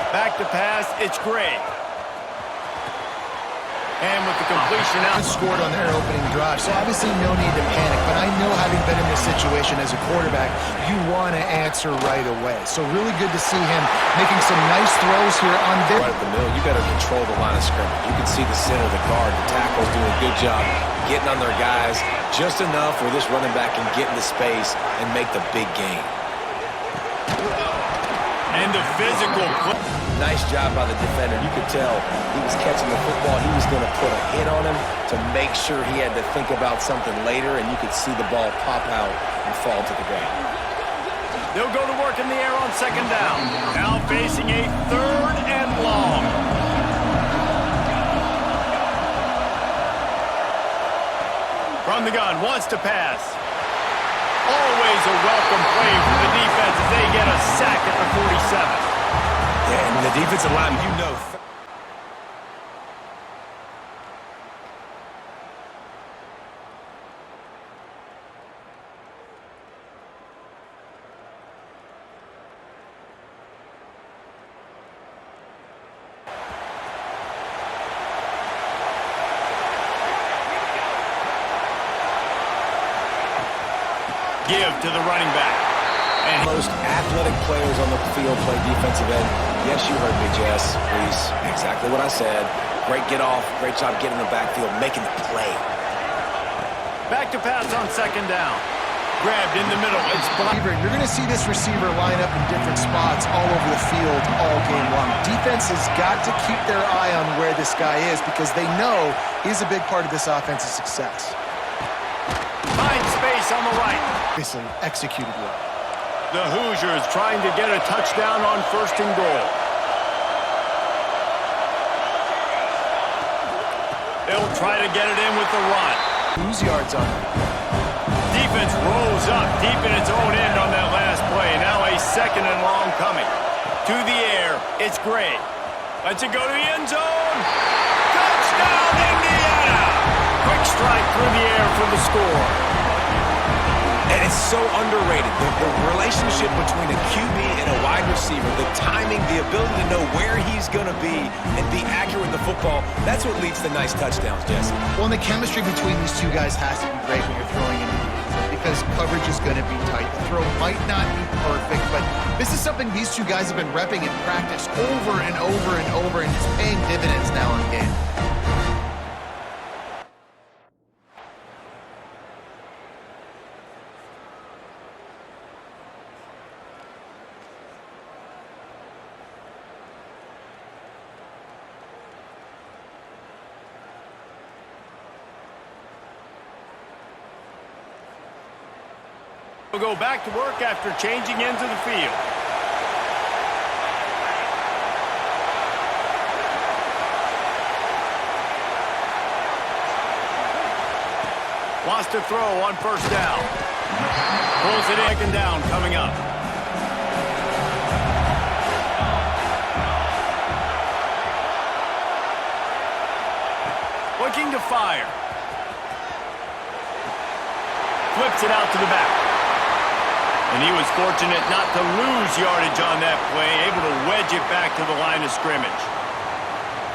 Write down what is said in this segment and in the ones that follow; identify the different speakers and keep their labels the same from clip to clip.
Speaker 1: Back to pass, it's Gray. And with the completion out.
Speaker 2: Scored on their opening drive, so obviously no need to panic. But I know, having been in this situation as a quarterback, you want to answer right away. So really good to see him making some nice throws here on this.
Speaker 3: Right at the middle, you better control the line of scrimmage. You can see the center of the guard. The tackle's doing a good job getting on their guys just enough where this running back can get into space and make the big gain.
Speaker 1: And the physical play.
Speaker 3: Nice job by the defender. You could tell he was catching the football. He was going to put a hit on him to make sure he had to think about something later, and you could see the ball pop out and fall to the ground.
Speaker 1: They'll go to work in the air on second down. Now facing a third and long. From the gun, wants to pass. Always a welcome play for the defense as they get a sack at the 47.
Speaker 3: Yeah, and the defensive line, you know.
Speaker 1: Give to the running back.
Speaker 3: And most athletic players on the field play defensive end. Yes, you heard me, Jess. Please, exactly what I said. Great get off. Great job getting in the backfield, making the play.
Speaker 1: Back to pass on second down. Grabbed in the middle. It's
Speaker 2: You're going to see this receiver line up in different spots all over the field all game long. Defense has got to keep their eye on where this guy is because they know he's a big part of this offense's success.
Speaker 1: Find space on the right.
Speaker 2: Obviously executed well.
Speaker 1: The Hoosiers trying to get a touchdown on first and goal. They'll try to get it in with the run.
Speaker 2: Lose yards on it.
Speaker 1: Defense rolls up deep in its own end on that last play. Now a second and long coming. To the air, it's Gray. Lets it go to the end zone. Touchdown, Indiana! Quick strike through the air for the score.
Speaker 3: And it's so underrated. The relationship between a QB and a wide receiver, the timing, the ability to know where he's going to be and be accurate with the football, that's what leads to nice touchdowns, Jesse.
Speaker 2: Well, and the chemistry between these two guys has to be great when you're throwing into the defense because coverage is going to be tight. The throw might not be perfect, but this is something these two guys have been repping in practice over and over and over, and it's paying dividends now in game.
Speaker 1: We'll go back to work after changing into the field. Wants to throw on first down. Pulls it in. Second down coming up. Looking to fire. Flips it out to the back. And he was fortunate not to lose yardage on that play, able to wedge it back to the line of scrimmage.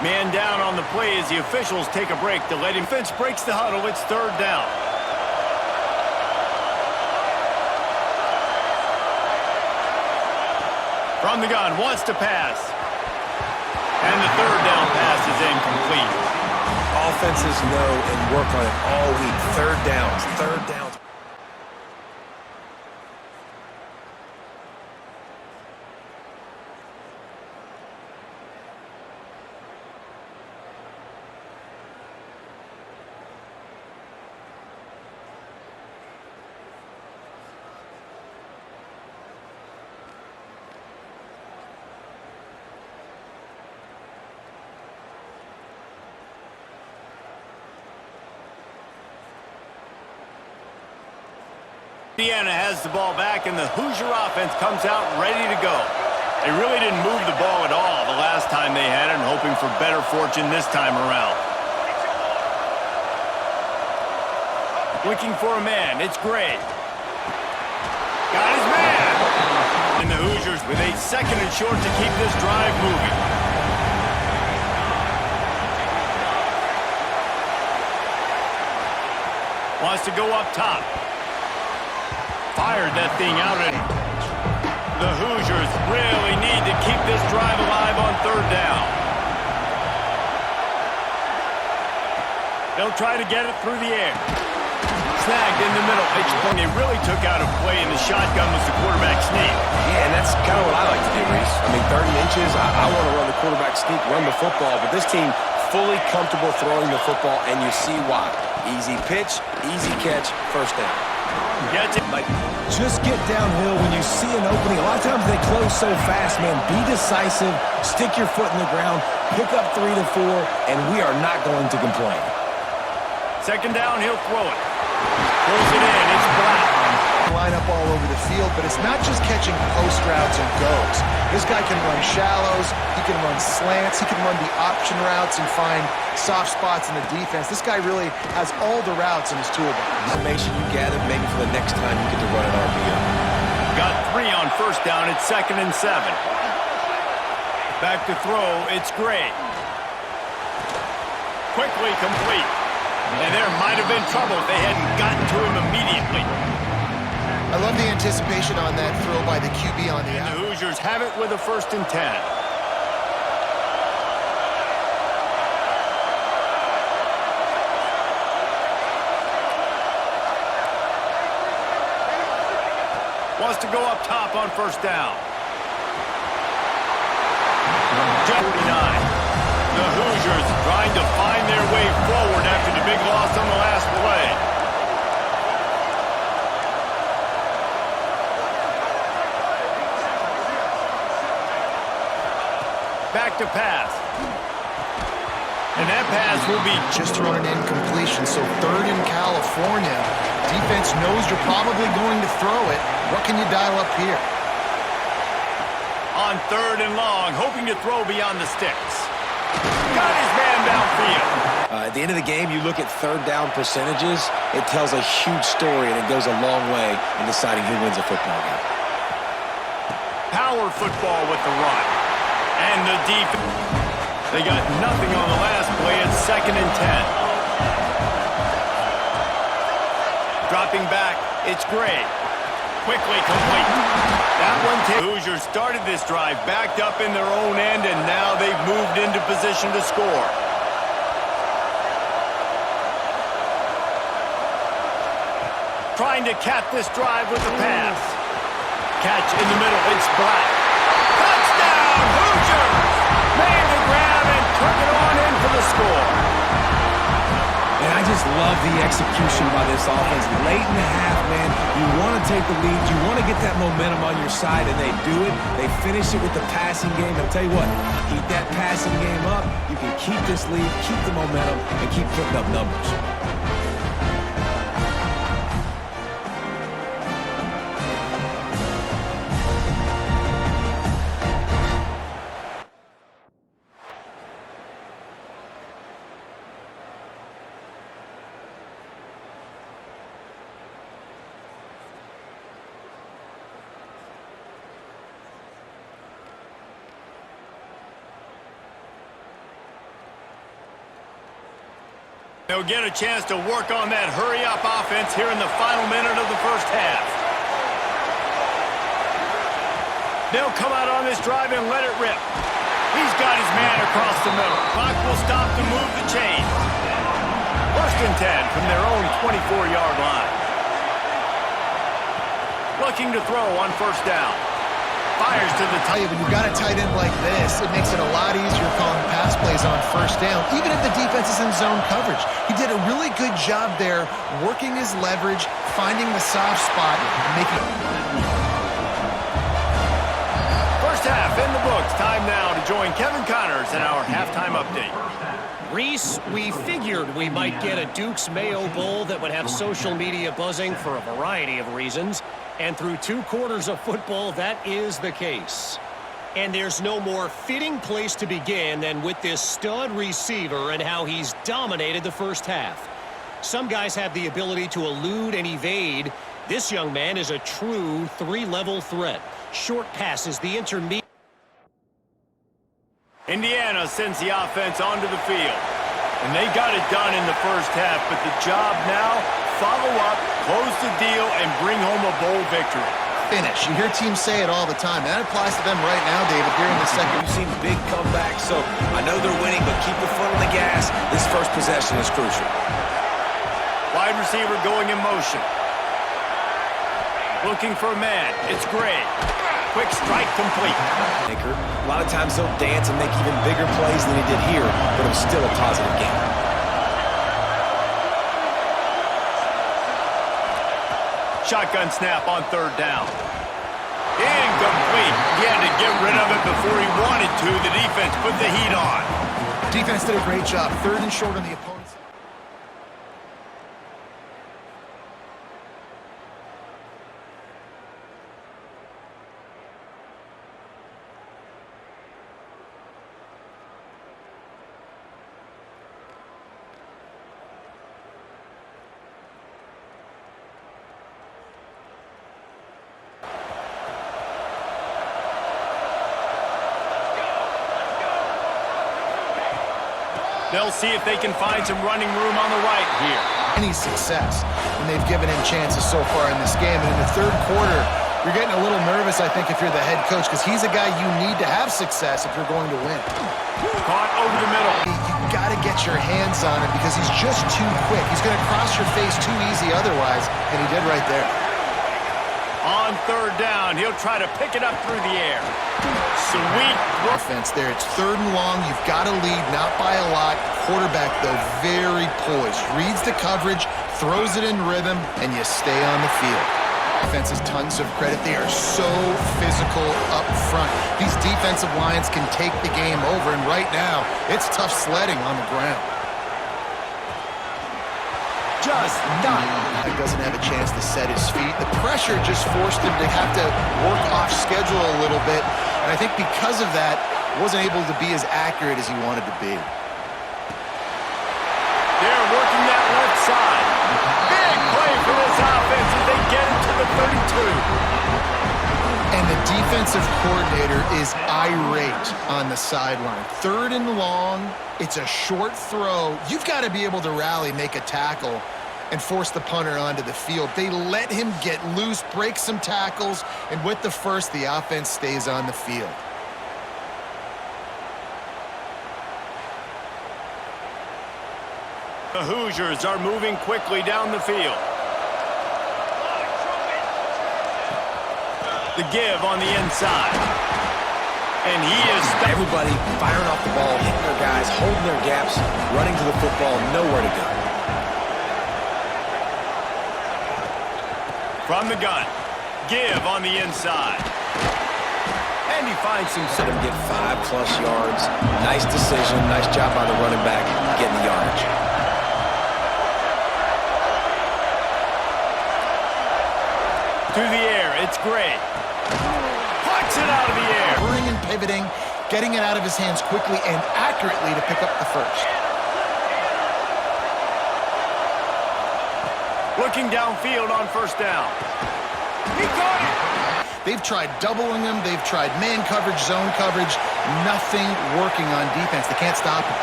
Speaker 1: Man down on the play as the officials take a break to let him. Defense breaks the huddle. It's third down. From the gun, wants to pass. And the third down pass is incomplete.
Speaker 3: Offenses know and work on it all week. Third downs, third downs.
Speaker 1: Indiana has the ball back, and the Hoosier offense comes out ready to go. They really didn't move the ball at all the last time they had it, and hoping for better fortune this time around. Looking for a man. It's Gray. Got his man. And the Hoosiers with a second and short to keep this drive moving. Wants to go up top. Fired that thing out. The Hoosiers really need to keep this drive alive on third down. They'll try to get it through the air. Snagged in the middle. They really took out a play in the shotgun was the quarterback sneak.
Speaker 3: Yeah, and that's kind of what I like to do, Reese. I mean, 30 inches, I want to run the quarterback sneak, run the football, but this team fully comfortable throwing the football, and you see why. Easy pitch, easy catch, first down.
Speaker 4: Just get downhill when you see an opening. A lot of times they close so fast, man. Be decisive, stick your foot in the ground, pick up 3 to 4, and we are not going to complain.
Speaker 1: Second down, he'll throw it. Throws it in, it's Black.
Speaker 2: Line up all over the field, but it's not just catching post routes and goes. This guy can run shallows, he can run slants, he can run the option routes and find soft spots in the defense. This guy really has all the routes in his toolbox.
Speaker 3: Information you gather maybe for the next time you get to run an RPO.
Speaker 1: Got 3 on first down, it's 2nd and 7. Back to throw, it's Gray. Quickly complete. And there might have been trouble if they hadn't gotten to him immediately.
Speaker 2: I love the anticipation on that throw by the QB on the
Speaker 1: And
Speaker 2: out.
Speaker 1: the Hoosiers have it with a 1st and 10. Wants to go up top on first down. 49. The Hoosiers trying to find their way forward after the big loss on the last play. Back to pass. And that pass will be
Speaker 2: Just thrown an incompletion, so 3rd in California. Defense knows you're probably going to throw it. What can you dial up here?
Speaker 1: on 3rd and long, hoping to throw beyond the sticks. Got his man downfield.
Speaker 3: At the end of the game, you look at 3rd down percentages, it tells a huge story, and it goes a long way in deciding who wins a football game.
Speaker 1: Power football with the run. And the defense. They got nothing on the last play. It's 2nd and 10. Dropping back, it's Gray. Quickly complete. That one Hoosiers started this drive backed up in their own end, and now they've moved into position to score. Trying to cap this drive with the pass. Catch in the middle, it's Black. Touchdown, Hoosiers! Made the grab and took it on in for the score.
Speaker 4: And I just love the execution by this offense. Late in the half, man, you want to take the lead. You want to get that momentum on your side, and they do it. They finish it with the passing game. I'll tell you what, keep that passing game up. You can keep this lead, keep the momentum, and keep putting up numbers.
Speaker 1: They'll get a chance to work on that hurry-up offense here in the final minute of the first half. They'll come out on this drive and let it rip. He's got his man across the middle. Clock will stop to move the chain. 1st and 10 from their own 24-yard line. Looking to throw on 1st down. Fires to the
Speaker 2: When you've got a tight end like this, it makes it a lot easier calling pass plays on 1st down, even if the defense is in zone coverage. He did a really good job there, working his leverage, finding the soft spot, making...
Speaker 1: First half in the books. Time now to join Kevin Connors in our halftime update.
Speaker 5: Reese, we figured we might get a Duke's Mayo Bowl that would have social media buzzing for a variety of reasons. And through 2 quarters of football, that is the case. And there's no more fitting place to begin than with this stud receiver and how he's dominated the first half. Some guys have the ability to elude and evade, This young man is a true three-level threat. Short passes, the intermediate.
Speaker 1: Indiana sends the offense onto the field. And they got it done in the first half, but the job now, follow up, close the deal, and bring home a bowl victory.
Speaker 2: Finish. You hear teams say it all the time. That applies to them right now, David, here in the second.
Speaker 3: We've seen big comebacks, so I know they're winning, but keep the foot on the gas. This first possession is crucial.
Speaker 1: Wide receiver going in motion. Looking for a man. It's Gray. Quick strike complete.
Speaker 3: A lot of times they'll dance and make even bigger plays than he did here, but it was still a positive game.
Speaker 1: Shotgun snap on third down. Incomplete. He had to get rid of it before he wanted to. The defense put the heat on.
Speaker 2: Defense did a great job. Third and short on the opponent's.
Speaker 1: They'll see if they can find some running room on the right here.
Speaker 2: Any success when they've given him chances so far in this game. And in the third quarter, you're getting a little nervous, I think, if you're the head coach, because he's a guy you need to have success if you're going to win.
Speaker 1: Caught over the middle.
Speaker 2: You got to get your hands on him because he's just too quick. He's going to cross your face too easy otherwise, and he did right there.
Speaker 1: On third down, he'll try to pick it up through the air. Sweet
Speaker 2: Offense there. It's third and long. You've got to lead, not by a lot. Quarterback, though, very poised. Reads the coverage, throws it in rhythm, and you stay on the field. Offense has tons of credit. They are so physical up front. These defensive lines can take the game over, and right now, it's tough sledding on the ground.
Speaker 1: just not.
Speaker 2: He doesn't have a chance to set his feet. The pressure just forced him to have to work off schedule a little bit. And I think because of that, wasn't able to be as accurate as he wanted to be.
Speaker 1: They're working that left side. Big play for this offense as they get it to the 32.
Speaker 2: And the defensive coordinator is irate on the sideline. Third and long, it's a short throw. You've got to be able to rally, make a tackle, and force the punter onto the field. They let him get loose, break some tackles, and with the first, the offense stays on the field.
Speaker 1: The Hoosiers are moving quickly down the field. The give on the inside. And he is...
Speaker 3: Everybody firing off the ball, hitting their guys, holding their gaps, running to the football, nowhere to go.
Speaker 1: From the gun. Give on the inside. And he finds some...
Speaker 3: Let him get 5+ yards. Nice decision. Nice job by the running back getting the yardage.
Speaker 1: To the air, it's Gray. Pucks it out of the air.
Speaker 2: Turning and pivoting, getting it out of his hands quickly and accurately to pick up the first.
Speaker 1: Looking downfield on first down. He caught it.
Speaker 2: They've tried doubling him. They've tried man coverage, zone coverage. Nothing working on defense. They can't stop him.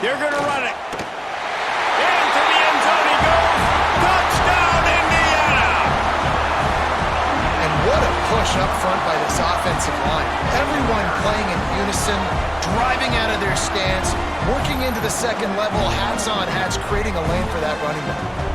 Speaker 1: They're going to run it. Into the end zone he goes. Touchdown, Indiana.
Speaker 2: And what a push up front by this offensive line. Everyone playing in unison, driving out of their stance, working into the second level, hats on hats, creating a lane for that running back.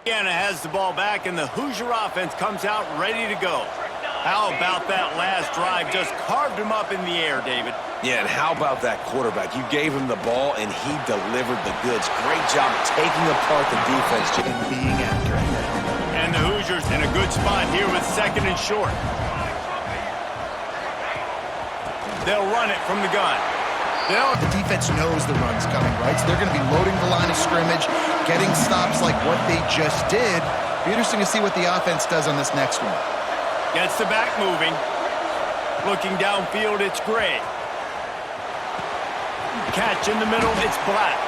Speaker 1: Indiana has the ball back, and the Hoosier offense comes out ready to go. How about that last drive? Just carved him up in the air, David.
Speaker 3: Yeah, and how about that quarterback? You gave him the ball, and he delivered the goods. Great job taking apart the defense.
Speaker 2: And being accurate.
Speaker 1: And the Hoosiers Hoosiers in a good spot here with 2nd and short. They'll run it from the gun.
Speaker 2: The defense knows the run's coming, right? So they're going to be loading the line of scrimmage, getting stops like what they just did. Be interesting to see what the offense does on this next one.
Speaker 1: Gets the back moving. Looking downfield, it's Gray. Catch in the middle, it's Black.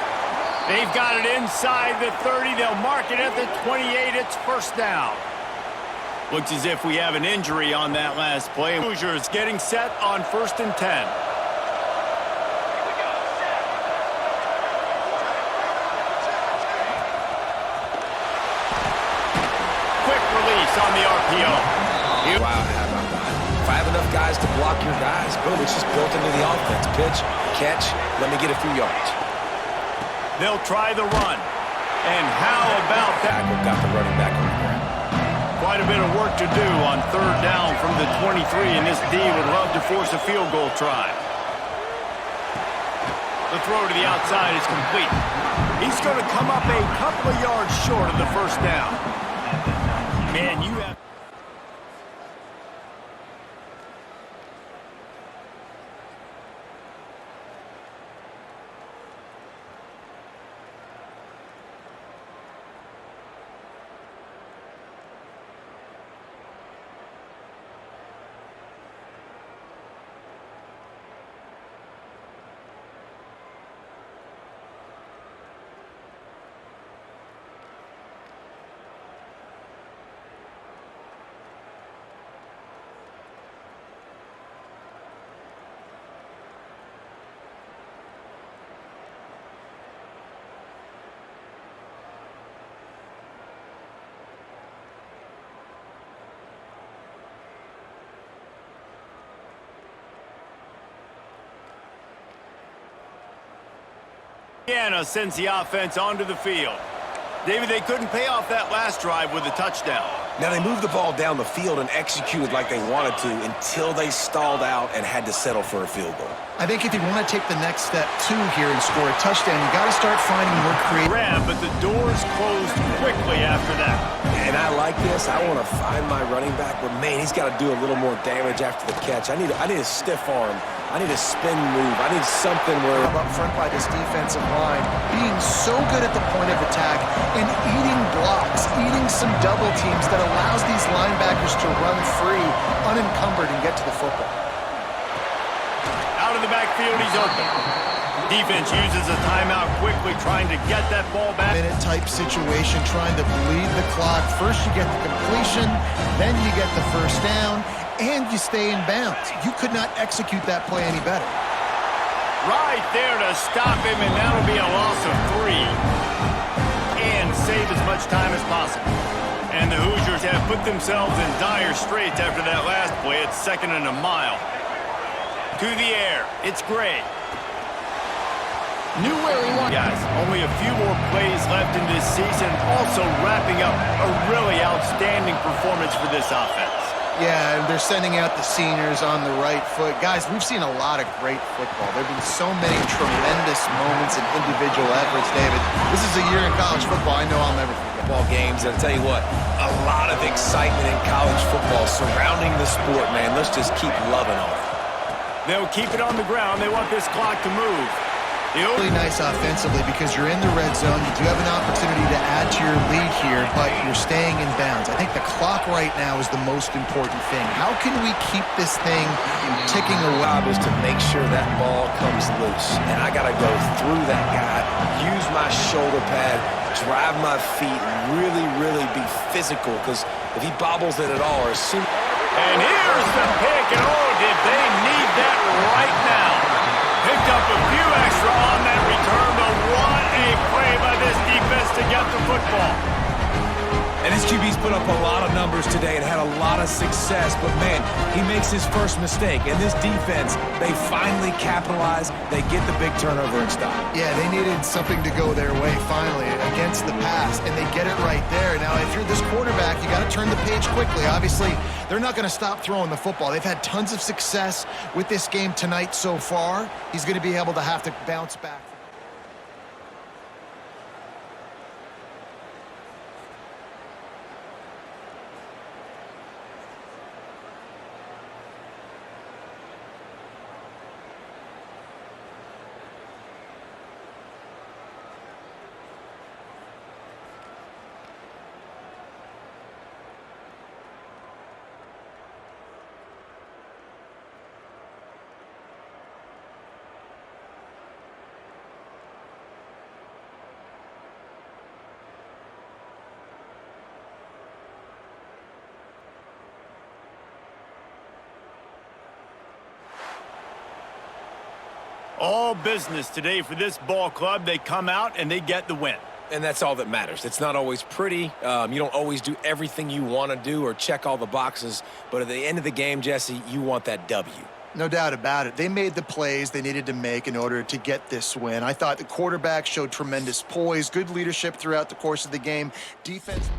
Speaker 1: They've got it inside the 30. They'll mark it at the 28. It's first down. Looks as if we have an injury on that last play. Hoosiers getting set on 1st and 10. Quick release on the RPO.
Speaker 3: Wow, how about that? If I have enough guys to block your guys, boom, it's just built into the offense. Pitch, catch, let me get a few yards.
Speaker 1: They'll try the run. And how about that?
Speaker 3: Got the running back on the ground.
Speaker 1: Quite a bit of work to do on 3rd down from the 23, and this D would love to force a field goal try. The throw to the outside is complete. He's going to come up a couple of yards short of the first down. Man, you have... Indiana sends the offense onto the field. David, they couldn't pay off that last drive with a touchdown.
Speaker 3: Now, they moved the ball down the field and executed like they wanted to until they stalled out and had to settle for a field goal.
Speaker 2: I think if you want to take the next step, too, here and score a touchdown, you got to start finding more creative.
Speaker 1: But the doors closed quickly after that.
Speaker 3: And I like this. I want to find my running back, but, man, he's got to do a little more damage after the catch. I need a stiff arm. I need a spin move. I need something where
Speaker 2: up front by this defensive line, being so good at the point of attack and eating blocks, eating some double teams that allows these linebackers to run free, unencumbered, and get to the football.
Speaker 1: Out of the backfield, he's open. Defense uses a timeout quickly, trying to get that ball back.
Speaker 2: Minute type situation, trying to bleed the clock. First you get the completion, then you get the first down, and you stay in bounds. You could not execute that play any better.
Speaker 1: Right there to stop him, and that'll be a loss of 3. And save as much time as possible. And the Hoosiers have put themselves in dire straits after that last play. It's 2nd and a mile. To the air, it's Gray. Knew where he was. Guys, only a few more plays left in this season. Also wrapping up a really outstanding performance for this offense.
Speaker 2: Yeah, they're sending out the seniors on the right foot. Guys, we've seen a lot of great football. There have been so many tremendous moments and individual efforts, David. This is a year in college football I know I'll never forget.
Speaker 3: Football games, and I'll tell you what, a lot of excitement in college football surrounding the sport, man. Let's just keep loving on it.
Speaker 1: They'll keep it on the ground. They want this clock to move.
Speaker 2: Really nice offensively because you're in the red zone. You do have an opportunity to add to your lead here, but you're staying in bounds. I think the clock right now is the most important thing. How can we keep this thing ticking away?
Speaker 3: Is to make sure that ball comes loose. And I got to go through that guy, use my shoulder pad, drive my feet, really, really be physical, because if he bobbles it at all or soon.
Speaker 1: And here's the pick, and oh, did they need that right now. Picked up a few extra on that return, but what a play by this defense to get the football.
Speaker 4: And his QB's put up a lot of numbers today and had a lot of success, but man, he makes his first mistake. And this defense, they finally capitalize, they get the big turnover and stop.
Speaker 2: Yeah, they needed something to go their way finally against the pass, and they get it right there. Now, if you're this quarterback, you got to turn the page quickly. Obviously, they're not going to stop throwing the football. They've had tons of success with this game tonight so far. He's going to be able to have to bounce back.
Speaker 1: All business today for this ball club. They come out and they get the win.
Speaker 3: And that's all that matters. It's not always pretty. You don't always do everything you want to do or check all the boxes. But at the end of the game, Jesse, you want that W.
Speaker 2: No doubt about it. They made the plays they needed to make in order to get this win. I thought the quarterback showed tremendous poise, good leadership throughout the course of the game. Defense...